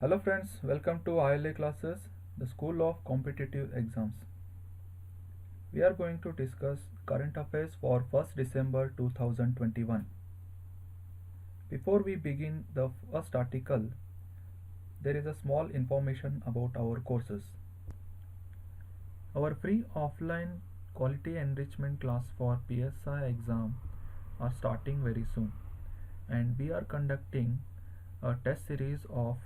Hello friends, welcome to ILA classes, the School of Competitive Exams. We are going to discuss current affairs for 1st December 2021. Before we begin the first article, there is a small information about our courses. Our free offline quality enrichment class for PSI exam are starting very soon, and we are conducting a test series of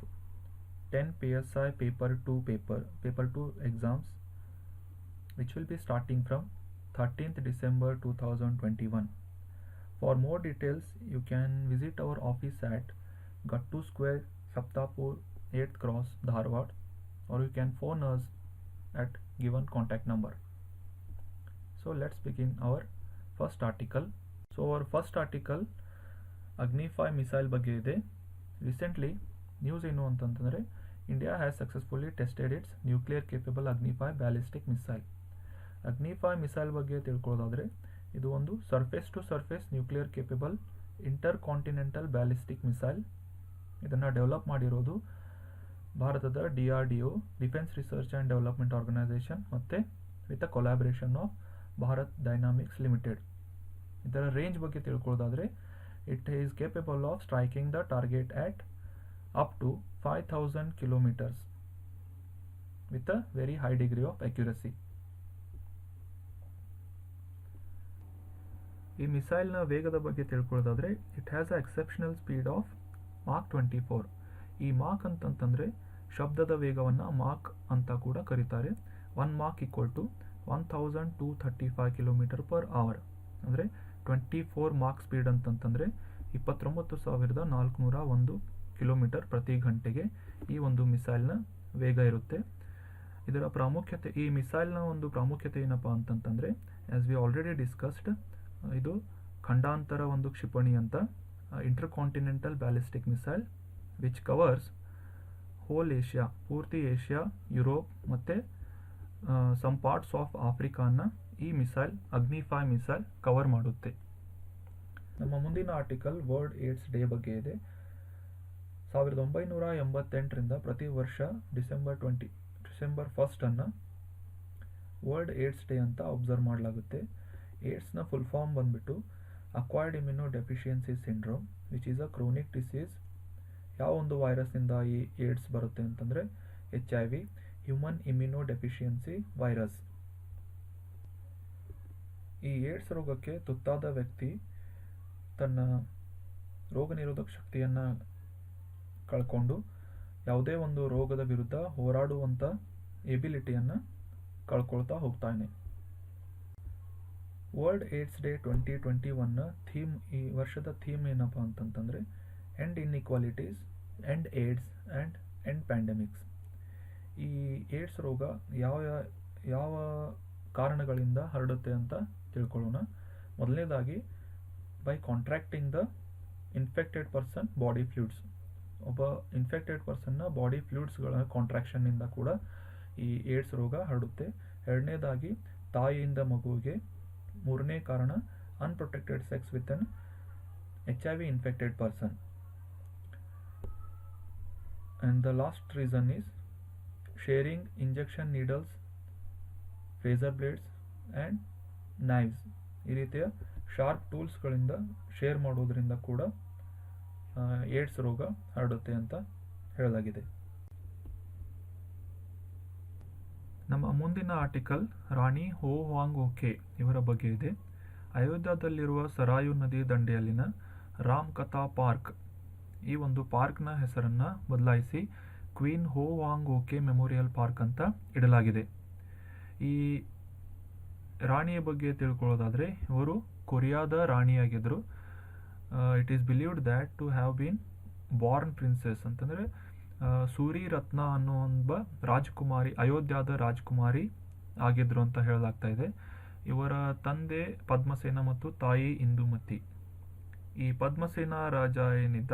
10 PSI paper 2 exams, which will be starting from 13th December 2021. For more details, you can visit our office at Gattu Square, Saptapur, 8th Cross, Dharwad, or you can phone us at given contact number. So let's begin our first article. So our first article, Agni 5 missile ಬಗ್ಗೆ ಇದೆ. Recently, news ಏನು ಅಂತಂತಂದರೆ India has successfully tested its nuclear capable Agni 5 ballistic missile. Agni 5 missile ಬಗ್ಗೆ ತಿಳ್ಕೊಳ್ಳೋದಾದರೆ ಇದು ಒಂದು surface to surface nuclear capable intercontinental ballistic missile. ಇದನ್ನು develop ಮಾಡಿರೋದು ಭಾರತದ DRDO, defence research and development organisation, ಮತ್ತು with a collaboration of Bharat dynamics limited. ಇದರ range ಬಗ್ಗೆ ತಿಳ್ಕೊಳ್ಳೋದಾದರೆ it is capable of striking the target at up to 5000 kilometers with a very high degree of accuracy. ಈ ಮಿಸೈಲ್ನ ವೇಗದ ಬಗ್ಗೆ ತಿಳ್ಕೊಳ್ಳೋದಾದರೆ it has a exceptional speed of Mach 24. ಈ Mach ಅಂತಂತಂದರೆ ಶಬ್ದದ ವೇಗವನ್ನು ಮಾಕ್ ಅಂತ ಕೂಡ ಕರೀತಾರೆ. 1 ಮಾಕ್ ಈಕ್ವಲ್ ಟು 1235 km/h. ಅಂದರೆ 24 ಮಾಕ್ ಸ್ಪೀಡ್ ಅಂತಂತಂದರೆ 29401 ಕಿಲೋಮೀಟರ್ ಪ್ರತಿ ಗಂಟೆಗೆ ಈ ಒಂದು ಮಿಸೈಲ್ನ ವೇಗ ಇರುತ್ತೆ. ಇದರ ಪ್ರಾಮುಖ್ಯತೆ, ಈ ಮಿಸೈಲ್ನ ಒಂದು ಪ್ರಾಮುಖ್ಯತೆ ಏನಪ್ಪ ಅಂತಂತಂದರೆ, ಆ್ಯಸ್ ವಿ ಆಲ್ರೆಡಿ ಡಿಸ್ಕಸ್ಡ್, ಇದು ಖಂಡಾಂತರ ಒಂದು ಕ್ಷಿಪಣಿ ಅಂತ, intercontinental ballistic missile which covers whole Asia, ಪೂರ್ತಿ ಏಷ್ಯಾ, ಯುರೋಪ್ ಮತ್ತು ಸಮ್ ಪಾರ್ಟ್ಸ್ ಆಫ್ ಆಫ್ರಿಕಾನ ಈ ಮಿಸೈಲ್ ಅಗ್ನಿ 5 ಮಿಸೈಲ್ ಕವರ್ ಮಾಡುತ್ತೆ. ನಮ್ಮ ಮುಂದಿನ ಆರ್ಟಿಕಲ್ ವರ್ಲ್ಡ್ ಏಡ್ಸ್ ಡೇ ಬಗ್ಗೆ ಇದೆ. 1988ರಿಂದ ಪ್ರತಿ ವರ್ಷ ಡಿಸೆಂಬರ್ 1 ವರ್ಲ್ಡ್ ಏಡ್ಸ್ ಡೇ ಅಂತ ಅಬ್ಸರ್ವ್ ಮಾಡಲಾಗುತ್ತೆ. ಏಡ್ಸ್ನ ಫುಲ್ ಫಾರ್ಮ್ ಬಂದ್ಬಿಟ್ಟು acquired immuno deficiency syndrome which is a chronic disease. ಯಾವ ಒಂದು ವೈರಸ್ನಿಂದ ಈ ಏಡ್ಸ್ ಬರುತ್ತೆ ಅಂತಂದರೆ HIV, human immuno deficiency virus. ಈ ಏಡ್ಸ್ ರೋಗಕ್ಕೆ ತುತ್ತಾದ ವ್ಯಕ್ತಿ ತನ್ನ ರೋಗ ನಿರೋಧಕ ಶಕ್ತಿಯನ್ನು ಕಳ್ಕೊಂಡು ಯಾವುದೇ ಒಂದು ರೋಗದ ವಿರುದ್ಧ ಹೋರಾಡುವಂಥ ಎಬಿಲಿಟಿಯನ್ನು ಕಳ್ಕೊಳ್ತಾ ಹೋಗ್ತಾನೆ. ವರ್ಲ್ಡ್ ಏಡ್ಸ್ ಡೇ 2021ನ ಥೀಮ್, ಈ ವರ್ಷದ ಥೀಮ್ ಏನಪ್ಪ ಅಂತಂತಂದರೆ end inequalities, end AIDS and end pandemics. ಈ ಏಡ್ಸ್ ರೋಗ ಯಾವ ಕಾರಣಗಳಿಂದ ಹರಡುತ್ತೆ ಅಂತ ತಿಳ್ಕೊಳ್ಳೋಣ. ಮೊದಲನೇದಾಗಿ by contracting the infected person body fluids. ಒಬ್ಬ ಇನ್ಫೆಕ್ಟೆಡ್ ಪರ್ಸನ್ನ ಬಾಡಿ ಫ್ಲೂಯಿಡ್ಸ್ಗಳ ಕಾಂಟ್ರಾಕ್ಷನ್ನಿಂದ ಕೂಡ ಈ ಏಡ್ಸ್ ರೋಗ ಹರಡುತ್ತೆ. ಎರಡನೇದಾಗಿ ತಾಯಿಯಿಂದ ಮಗುವಿಗೆ. ಮೂರನೇ ಕಾರಣ unprotected sex with an HIV infected person. And the last reason is sharing injection needles, razor blades and knives. ಈ ರೀತಿಯ ಶಾರ್ಪ್ ಟೂಲ್ಸ್ಗಳಿಂದ ಶೇರ್ ಮಾಡೋದ್ರಿಂದ ಕೂಡ ಏಡ್ಸ್ ರೋಗ ಹರಡುತ್ತೆ ಅಂತ ಹೇಳಲಾಗಿದೆ. ನಮ್ಮ ಮುಂದಿನ ಆರ್ಟಿಕಲ್ ರಾಣಿ ಹೋ ವಾಂಗ್ ಓಕೆ ಇವರ ಬಗ್ಗೆ ಇದೆ. ಅಯೋಧ್ಯದಲ್ಲಿರುವ ಸರಾಯು ನದಿ ದಂಡೆಯಲ್ಲಿನ ರಾಮ್ ಕಥಾ ಪಾರ್ಕ್, ಈ ಒಂದು ಪಾರ್ಕ್ನ ಹೆಸರನ್ನು ಬದಲಾಯಿಸಿ ಕ್ವೀನ್ ಹೋ ವಾಂಗ್ ಓಕೆ ಮೆಮೋರಿಯಲ್ ಪಾರ್ಕ್ ಅಂತ ಇಡಲಾಗಿದೆ. ಈ ರಾಣಿಯ ಬಗ್ಗೆ ತಿಳ್ಕೊಳ್ಳೋದಾದರೆ ಇವರು ಕೊರಿಯಾದ ರಾಣಿಯಾಗಿದ್ದರು. It is believed that to have been born princess ಅಂತಂದರೆ ಸೂರಿ ರತ್ನ ಅನ್ನೋ ಒಬ್ಬ ರಾಜಕುಮಾರಿ, ಅಯೋಧ್ಯಾದ ರಾಜಕುಮಾರಿ ಆಗಿದ್ರು ಅಂತ ಹೇಳಲಾಗ್ತಾ ಇದೆ. ಇವರ ತಂದೆ ಪದ್ಮಸೇನ ಮತ್ತು ತಾಯಿ ಇಂದುಮತಿ. ಈ ಪದ್ಮಸೇನ ರಾಜ ಏನಿದ್ದ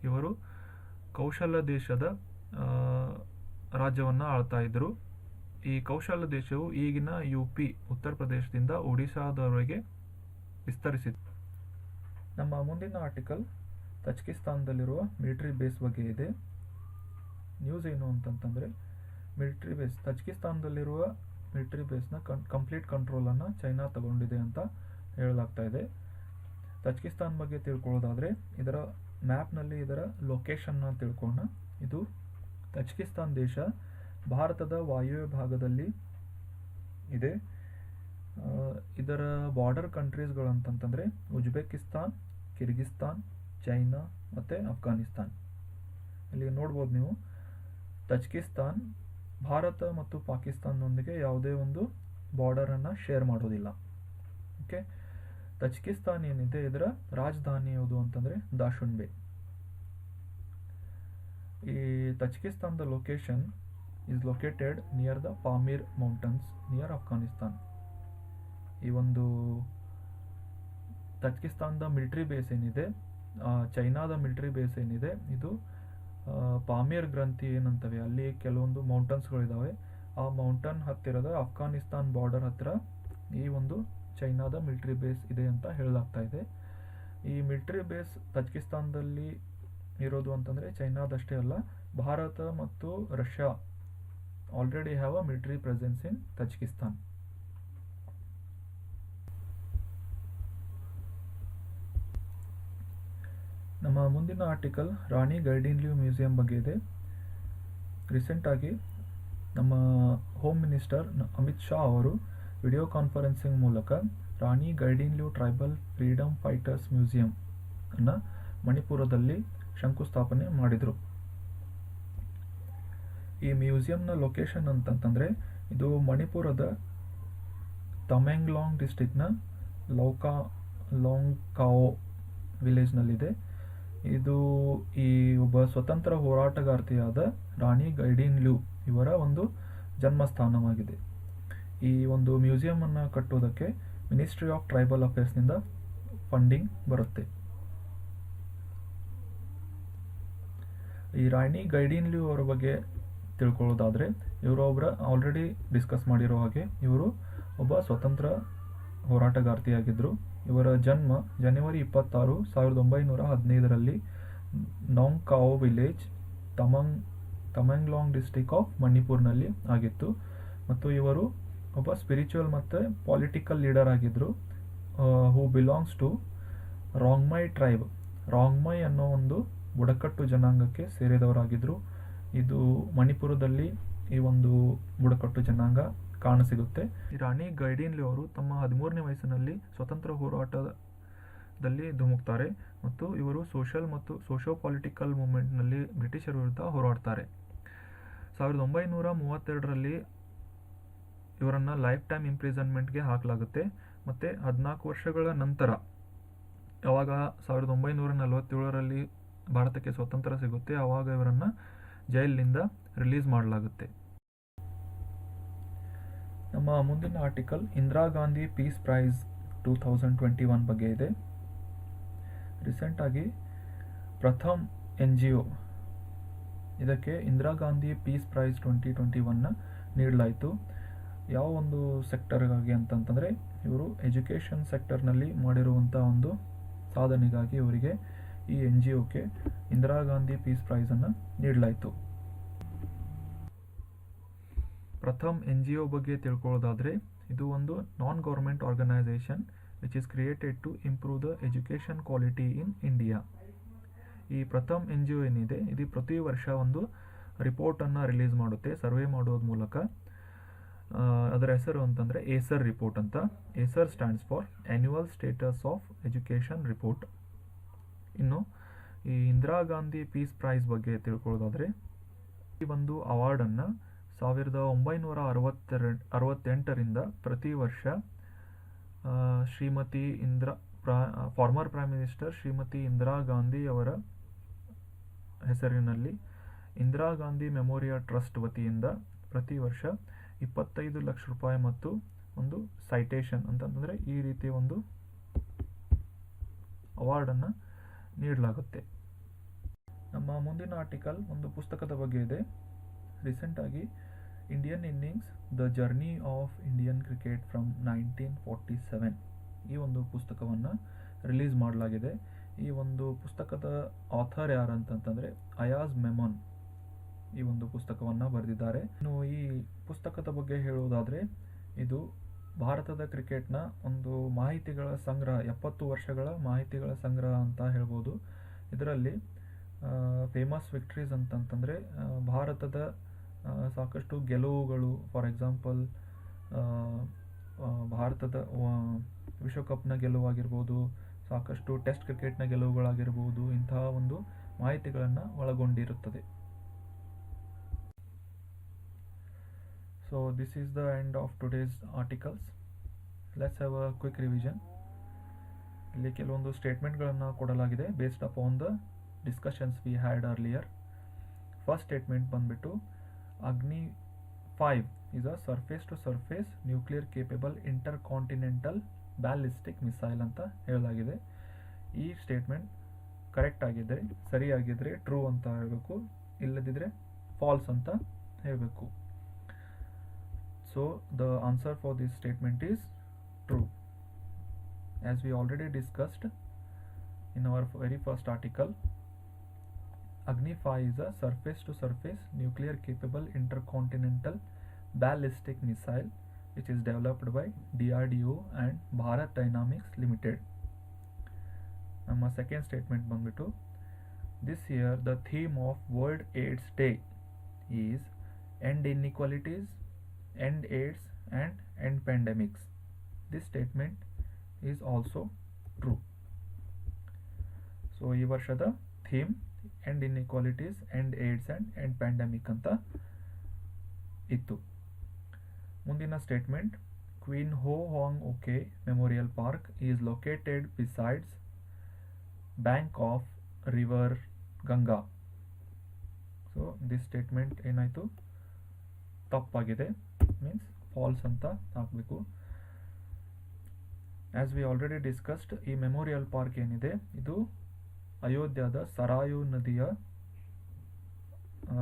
ಇವರು ಕೌಶಲ ದೇಶದ ರಾಜ್ಯವನ್ನು ಆಳ್ತಾ ಇದ್ದರು. ಈ ಕೌಶಲ ದೇಶವು ಈಗಿನ UP, ಉತ್ತರ ಪ್ರದೇಶದಿಂದ ಒಡಿಶಾದವರೆಗೆ ವಿಸ್ತರಿಸಿತು. ನಮ್ಮ ಮುಂದಿನ ಆರ್ಟಿಕಲ್ ತಜ್ಕಿಸ್ತಾನದಲ್ಲಿರುವ ಮಿಲಿಟರಿ ಬೇಸ್ ಬಗ್ಗೆ ಇದೆ. ನ್ಯೂಸ್ ಏನು ಅಂತಂತಂದರೆ, ಮಿಲಿಟ್ರಿ ಬೇಸ್, ತಜಿಕಿಸ್ತಾನದಲ್ಲಿರುವ ಮಿಲಿಟ್ರಿ ಬೇಸ್ನ ಕಂಪ್ಲೀಟ್ ಕಂಟ್ರೋಲನ್ನು ಚೈನಾ ತಗೊಂಡಿದೆ ಅಂತ ಹೇಳಲಾಗ್ತಾ ಇದೆ. ತಜಿಕಿಸ್ತಾನ್ ಬಗ್ಗೆ ತಿಳ್ಕೊಳ್ಳೋದಾದರೆ ಇದರ ಮ್ಯಾಪ್ನಲ್ಲಿ ಇದರ ಲೊಕೇಶನ್ನ ತಿಳ್ಕೊಳ್ಳೋಣ. ಇದು ತಜಿಕಿಸ್ತಾನ್ ದೇಶ ಭಾರತದ ವಾಯುವ್ಯ ಭಾಗದಲ್ಲಿ ಇದೆ. ಇದರ ಬಾರ್ಡರ್ ಕಂಟ್ರೀಸ್ಗಳಂತಂತಂದರೆ ಉಜ್ಬೇಕಿಸ್ತಾನ್, ಕಿರ್ಗಿಸ್ತಾನ್, ಚೈನಾ ಮತ್ತು ಅಫ್ಘಾನಿಸ್ತಾನ್. ಇಲ್ಲಿ ನೋಡ್ಬೋದು ನೀವು, ತಜಿಕಿಸ್ತಾನ್ ಭಾರತ ಮತ್ತು ಪಾಕಿಸ್ತಾನದೊಂದಿಗೆ ಯಾವುದೇ ಒಂದು ಬಾರ್ಡರನ್ನು ಶೇರ್ ಮಾಡೋದಿಲ್ಲ. ಓಕೆ, ತಜಿಕಿಸ್ತಾನ್ ಏನಿದೆ ಇದರ ರಾಜಧಾನಿ ಯಾವುದು ಅಂತಂದರೆ ದಾಶುನ್ಬೆ. ಈ ತಜಿಕಿಸ್ತಾನದ location is located near the Pamir mountains near Afghanistan. ಈ ಒಂದು ತಜಿಕಿಸ್ತಾನದ ಮಿಲಿಟ್ರಿ ಬೇಸ್ ಏನಿದೆ, ಚೈನಾದ ಮಿಲಿಟ್ರಿ ಬೇಸ್ ಏನಿದೆ, ಇದು ಪಾಮೀರ್ ಗ್ರಂಥಿ ಏನಂತವೆ ಅಲ್ಲಿ ಕೆಲವೊಂದು ಮೌಂಟನ್ಸ್ಗಳಿದ್ದಾವೆ. ಆ ಮೌಂಟನ್ ಹತ್ತಿರದ ಅಫ್ಘಾನಿಸ್ತಾನ್ ಬಾರ್ಡರ್ ಹತ್ತಿರ ಈ ಒಂದು ಚೈನಾದ ಮಿಲಿಟ್ರಿ ಬೇಸ್ ಇದೆ ಅಂತ ಹೇಳಲಾಗ್ತಾ ಇದೆ. ಈ ಮಿಲಿಟ್ರಿ ಬೇಸ್ ತಜಿಕಿಸ್ತಾನದಲ್ಲಿ ಇರೋದು ಅಂತಂದರೆ ಚೈನಾದಷ್ಟೇ ಅಲ್ಲ, ಭಾರತ ಮತ್ತು Russia already have a military presence in Tajikistan. ನಮ್ಮ ಮುಂದಿನ ಆರ್ಟಿಕಲ್ ರಾಣಿ ಗೈಡಿನ್ಲ್ಯೂ ಮ್ಯೂಸಿಯಂ ಬಗ್ಗೆ ಇದೆ. ರೀಸೆಂಟಾಗಿ ನಮ್ಮ ಹೋಮ್ ಮಿನಿಸ್ಟರ್ ಅಮಿತ್ ಶಾ ಅವರು ವಿಡಿಯೋ ಕಾನ್ಫರೆನ್ಸಿಂಗ್ ಮೂಲಕ ರಾಣಿ ಗೈಡಿನ್ಲ್ಯೂ ಟ್ರೈಬಲ್ ಫ್ರೀಡಮ್ ಫೈಟರ್ಸ್ ಮ್ಯೂಸಿಯಂ ಅನ್ನು ಮಣಿಪುರದಲ್ಲಿ ಶಂಕುಸ್ಥಾಪನೆ ಮಾಡಿದರು. ಈ ಮ್ಯೂಸಿಯಂನ ಲೊಕೇಶನ್ ಅಂತಂತಂದರೆ ಇದು ಮಣಿಪುರದ ತಮೆಂಗ್ಲಾಂಗ್ ಡಿಸ್ಟ್ರಿಕ್ಟ್ನ ಲೋಂಗ್ಕಾओ ವಿಲೇಜ್ನಲ್ಲಿದೆ. ಇದು ಈ ಒಬ್ಬ ಸ್ವತಂತ್ರ ಹೋರಾಟಗಾರ್ತಿಯಾದ ರಾಣಿ ಗೈಡಿನ್ಲ್ಯೂ ಇವರ ಒಂದು ಜನ್ಮಸ್ಥಾನವಾಗಿದೆ. ಈ ಒಂದು ಮ್ಯೂಸಿಯಮನ್ನು ಕಟ್ಟೋದಕ್ಕೆ ಮಿನಿಸ್ಟ್ರಿ ಆಫ್ ಟ್ರೈಬಲ್ ಅಫೇರ್ಸ್ನಿಂದ ಫಂಡಿಂಗ್ ಬರುತ್ತೆ. ಈ ರಾಣಿ ಗೈಡಿನ್ಲ್ಯೂ ಅವರ ಬಗ್ಗೆ ತಿಳ್ಕೊಳ್ಳೋದಾದರೆ, ಇವರು ಆಲ್ರೆಡಿ ಡಿಸ್ಕಸ್ ಮಾಡಿರೋ ಹಾಗೆ ಇವರು ಒಬ್ಬ ಸ್ವತಂತ್ರ ಹೋರಾಟಗಾರ್ತಿಯಾಗಿದ್ದರು. ಇವರ ಜನ್ಮ ಜನವರಿ 26, 1915ರಲ್ಲಿ ಲೋಂಗ್ಕಾओ ವಿಲೇಜ್, ತಮೆಂಗ್ಲಾಂಗ್ ಡಿಸ್ಟ್ರಿಕ್ಟ್ ಆಫ್ ಮಣಿಪುರ್ನಲ್ಲಿ ಆಗಿತ್ತು. ಮತ್ತು ಇವರು ಒಬ್ಬ ಸ್ಪಿರಿಚುವಲ್ ಮತ್ತು ಪೊಲಿಟಿಕಲ್ ಲೀಡರ್ ಆಗಿದ್ದರು, ಹೂ ಬಿಲಾಂಗ್ಸ್ ಟು ರಾಂಗ್ಮೈ ಟ್ರೈಬ್. ರಾಂಗ್ಮೈ ಅನ್ನೋ ಒಂದು ಬುಡಕಟ್ಟು ಜನಾಂಗಕ್ಕೆ ಸೇರಿದವರಾಗಿದ್ದರು. ಇದು ಮಣಿಪುರದಲ್ಲಿ ಈ ಒಂದು ಬುಡಕಟ್ಟು ಜನಾಂಗ ಕಾಣಸಿಗುತ್ತೆ. ರಾಣಿ ಗೈಡಿನ್ಲ್ಯೂ ಅವರು ತಮ್ಮ 13ನೇ ವಯಸ್ಸಿನಲ್ಲಿ ಸ್ವತಂತ್ರ ಹೋರಾಟದಲ್ಲಿ ಧುಮುಕ್ತಾರೆ ಮತ್ತು ಇವರು ಸೋಷಿಯಲ್ ಮತ್ತು ಸೋಷಿಯೋ ಪೊಲಿಟಿಕಲ್ ಮೂವ್ಮೆಂಟ್ನಲ್ಲಿ ಬ್ರಿಟಿಷರ ವಿರುದ್ಧ ಹೋರಾಡ್ತಾರೆ. 1932ರಲ್ಲಿ ಇವರನ್ನು ಲೈಫ್ ಟೈಮ್ ಇಂಪ್ರಿಸನ್ಮೆಂಟ್ಗೆ ಹಾಕಲಾಗುತ್ತೆ. ಮತ್ತು 14 ವರ್ಷಗಳ ನಂತರ, ಯಾವಾಗ 1947ರಲ್ಲಿ ಭಾರತಕ್ಕೆ ಸ್ವತಂತ್ರ ಸಿಗುತ್ತೆ, ಆವಾಗ ಇವರನ್ನು ಜೈಲಿನಿಂದ ರಿಲೀಸ್ ಮಾಡಲಾಗುತ್ತೆ. ನಮ್ಮ ಮುಂದಿನ article Indira Gandhi peace prize 2021 ಬಗ್ಗೆ ಇದೆ. ರೀಸೆಂಟಾಗಿ ಪ್ರಥಮ್ NGO ಇದಕ್ಕೆ ಇಂದಿರಾ ಗಾಂಧಿ ಪೀಸ್ ಪ್ರೈಸ್ 2021 ನೀಡಲಾಯಿತು. ಯಾವ ಒಂದು ಸೆಕ್ಟರ್ಗಾಗಿ ಅಂತಂತಂದರೆ, ಇವರು ಎಜುಕೇಷನ್ ಸೆಕ್ಟರ್ನಲ್ಲಿ ಮಾಡಿರುವಂಥ ಒಂದು ಸಾಧನೆಗಾಗಿ ಇವರಿಗೆ ಈ NGOಕ್ಕೆ ಇಂದಿರಾ ಗಾಂಧಿ ಪೀಸ್ ಪ್ರೈಸನ್ನು ನೀಡಲಾಯಿತು. ಪ್ರಥಮ್ NGO ಬಗ್ಗೆ ತಿಳ್ಕೊಳ್ಳೋದಾದರೆ, ಇದು ಒಂದು non government organisation which is created to improve the education quality in India. ಈ ಪ್ರಥಮ್ NGO ಏನಿದೆ, ಇದು ಪ್ರತಿ ವರ್ಷ ಒಂದು ರಿಪೋರ್ಟನ್ನು ರಿಲೀಸ್ ಮಾಡುತ್ತೆ ಸರ್ವೆ ಮಾಡೋದ್ರ ಮೂಲಕ. ಅದರ ಹೆಸರು ಅಂತಂದರೆ ಏಸರ್ ರಿಪೋರ್ಟ್ ಅಂತ. Acer stands for annual status of education report. ಇನ್ನು ಈ ಇಂದಿರಾ ಗಾಂಧಿ ಪೀಸ್ ಪ್ರೈಸ್ ಬಗ್ಗೆ ತಿಳ್ಕೊಳ್ಳೋದಾದರೆ, ಈ ಒಂದು ಅವಾರ್ಡನ್ನು 1968ರಿಂದ ಪ್ರತಿ ವರ್ಷ Shrimati farmer prime minister Shrimati Indira Gandhi ಅವರ ಹೆಸರಿನಲ್ಲಿ ಇಂದಿರಾ ಗಾಂಧಿ ಮೆಮೋರಿಯಲ್ ಟ್ರಸ್ಟ್ ವತಿಯಿಂದ ಪ್ರತಿ ವರ್ಷ 25 ಲಕ್ಷ ರೂಪಾಯಿ ಮತ್ತು ಒಂದು ಸೈಟೇಷನ್ ಅಂತಂದರೆ ಈ ರೀತಿ ಒಂದು ಅವಾರ್ಡನ್ನು ನೀಡಲಾಗುತ್ತೆ. ನಮ್ಮ ಮುಂದಿನ ಆರ್ಟಿಕಲ್ ಒಂದು ಪುಸ್ತಕದ ಬಗ್ಗೆ ಇದೆ. ರೀಸೆಂಟಾಗಿ Indian innings the journey of Indian cricket from 1947 ಈ ಒಂದು ಪುಸ್ತಕವನ್ನು ರಿಲೀಸ್ ಮಾಡಲಾಗಿದೆ. ಈ ಒಂದು ಪುಸ್ತಕದ ಆಥರ್ ಯಾರು ಅಂತಂತಂದರೆ ಅಯಾಜ್ ಮೆಮನ್. ಈ ಒಂದು ಪುಸ್ತಕವನ್ನು ಬರೆದಿದ್ದಾರೆ. ಇನ್ನು ಈ ಪುಸ್ತಕದ ಬಗ್ಗೆ ಹೇಳುವುದಾದರೆ ಇದು ಭಾರತದ ಕ್ರಿಕೆಟ್ನ ಒಂದು ಮಾಹಿತಿಗಳ ಸಂಗ್ರಹ, 70 ವರ್ಷಗಳ ಮಾಹಿತಿಗಳ ಸಂಗ್ರಹ ಅಂತ ಹೇಳ್ಬೋದು. ಇದರಲ್ಲಿ ಫೇಮಸ್ ವಿಕ್ಟ್ರೀಸ್ ಅಂತಂತಂದರೆ ಭಾರತದ ಸಾಕಷ್ಟು ಗೆಲುವುಗಳು, ಫಾರ್ ಎಕ್ಸಾಂಪಲ್ ಭಾರತದ ವಿಶ್ವಕಪ್ನ ಗೆಲುವಾಗಿರ್ಬೋದು, ಸಾಕಷ್ಟು ಟೆಸ್ಟ್ ಕ್ರಿಕೆಟ್ನ ಗೆಲುವುಗಳಾಗಿರ್ಬೋದು, ಇಂತಹ ಒಂದು ಮಾಹಿತಿಗಳನ್ನು ಒಳಗೊಂಡಿರುತ್ತದೆ. So this is the end of today's articles. Let's have a quick revision. ಇಲ್ಲಿ ಕೆಲವೊಂದು ಸ್ಟೇಟ್ಮೆಂಟ್ಗಳನ್ನು ಕೊಡಲಾಗಿದೆ based upon the discussions we had earlier. First statement ಬಂದ್ಬಿಟ್ಟು ಅಗ್ನಿ 5 is a surface to surface nuclear capable intercontinental ballistic missile ಅಂತ ಹೇಳಲಾಗಿದೆ. ಈ statement correct ಆಗಿದ್ದರೆ, ಸರಿಯಾಗಿದ್ದರೆ ಟ್ರೂ ಅಂತ ಹೇಳಬೇಕು, ಇಲ್ಲದಿದ್ದರೆ ಫಾಲ್ಸ್ ಅಂತ ಹೇಳಬೇಕು. So the answer for this statement is true. As we already discussed in our very first article, Agni 5 is a surface to surface nuclear capable intercontinental ballistic missile which is developed by DRDO and Bharat Dynamics Limited. ನಮ್ಮ second statement ಬಂದ್ಬಿಟ್ಟು this year the theme of World AIDS Day is End Inequalities, End AIDS and End Pandemics. This statement is also true. So ಈ ವರ್ಷದ theme end inequalities, end AIDS and end pandemic ಅಂತ ಇತ್ತು. ಮುಂದಿನ statement Queen Heo Hwang Ok memorial park is located besides bank of river Ganga. So this statement ಏನಾಯಿತು, ತಪ್ಪಾಗಿದೆ, means false ಅಂತ ಹಾಕಬೇಕು. As we already discussed, ಈ ಮೆಮೋರಿಯಲ್ ಪಾರ್ಕ್ ಏನಿದೆ ಇದು ಅಯೋಧ್ಯದ ಸರಾಯು ನದಿಯ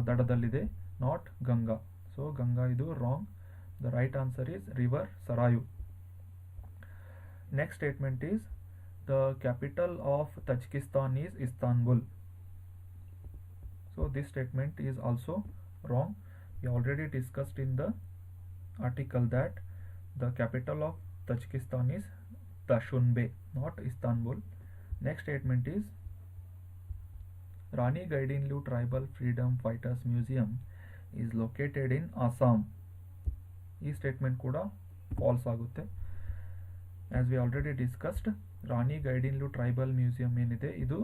ದಡದಲ್ಲಿದೆ, ನಾಟ್ ಗಂಗಾ. ಸೊ ಗಂಗಾ ಇದು wrong. The right answer is river Sarayu. Next statement is the capital of Tajikistan is Istanbul. So this statement is also wrong. We already discussed in the article that the capital of Tajikistan is Dushanbe, not Istanbul. Next statement is Rani Gaidinliu Tribal Freedom Fighters Museum is located in Assam. ಈ statement ಕೂಡ false ಆಗುತ್ತೆ. As we already discussed, Rani Gaidinliu tribal museum ಏನಿದೆ ಇದು,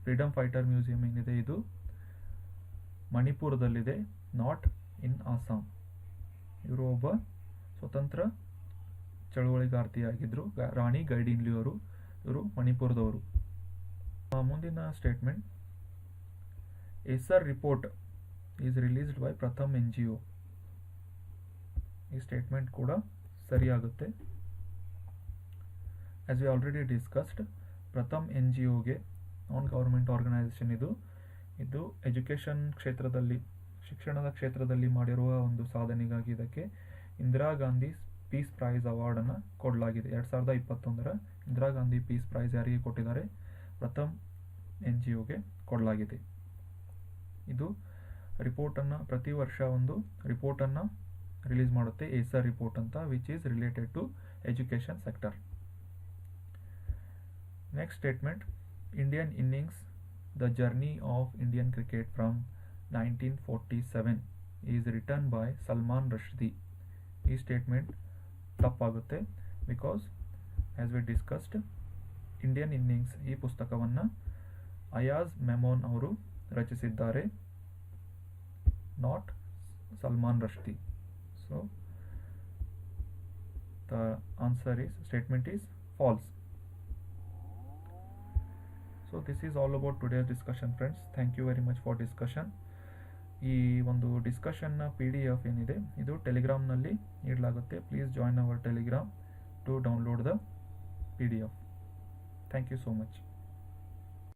freedom fighter museum ಏನಿದೆ ಇದು ಮಣಿಪುರದಲ್ಲಿದೆ, not in Assam. ಇವರು ಒಬ್ಬ ಸ್ವತಂತ್ರ ಚಳುವಳಿಗಾರ್ತಿಯಾಗಿದ್ದರು, ರಾಣಿ ಗೈಡಿನ್ಲಿಯು ಅವರು. ಇವರು ಮಣಿಪುರದವರು. ಮುಂದಿನ statement ASER report is released by Pratham NGO. ಈ ಸ್ಟೇಟ್ಮೆಂಟ್ ಕೂಡ ಸರಿಯಾಗುತ್ತೆ. As we already discussed, Pratham NGOಗೆ ನಾನ್ ಗವರ್ಮೆಂಟ್ ಆರ್ಗನೈಸೇಷನ್ ಇದು ಎಜುಕೇಷನ್ ಕ್ಷೇತ್ರದಲ್ಲಿ, ಶಿಕ್ಷಣದ ಕ್ಷೇತ್ರದಲ್ಲಿ ಮಾಡಿರುವ ಒಂದು ಸಾಧನೆಗಾಗಿ ಇದಕ್ಕೆ ಇಂದಿರಾ ಗಾಂಧಿ ಪೀಸ್ ಪ್ರೈಸ್ ಅವಾರ್ಡನ್ನು ಕೊಡಲಾಗಿದೆ. 2021 ಇಂದಿರಾ ಗಾಂಧಿ ಪೀಸ್ ಪ್ರೈಸ್ ಯಾರಿಗೆ ಕೊಟ್ಟಿದ್ದಾರೆ, ಪ್ರಥಮ್ NGOಗೆ ಕೊಡಲಾಗಿದೆ. ಇದು ರಿಪೋರ್ಟನ್ನು ಪ್ರತಿ ವರ್ಷ ಒಂದು ರಿಪೋರ್ಟನ್ನು ರಿಲೀಸ್ ಮಾಡುತ್ತೆ, ಏಸರ್ ರಿಪೋರ್ಟ್ ಅಂತ, which is related to education sector. Next statement Indian innings the journey of Indian cricket from 1947 is written by Salman Rushdie. ಈ ಸ್ಟೇಟ್ಮೆಂಟ್ ತಪ್ಪಾಗುತ್ತೆ, because as we discussed, Indian innings ಈ ಪುಸ್ತಕವನ್ನು ಅಯಾಜ್ ಮೆಮೋನ್ ಅವರು ರಚಿಸಿದ್ದಾರೆ, not Salman Rushdie. So the answer is, statement is false. So this is all about today's discussion, friends. Thank you very much for discussion. ಈ ಒಂದು ಡಿಸ್ಕಷನ್ನ PDF ಏನಿದೆ ಇದು ಟೆಲಿಗ್ರಾಮ್ನಲ್ಲಿ ನೀಡಲಾಗುತ್ತೆ. Please join our Telegram to download the PDF. Thank you so much.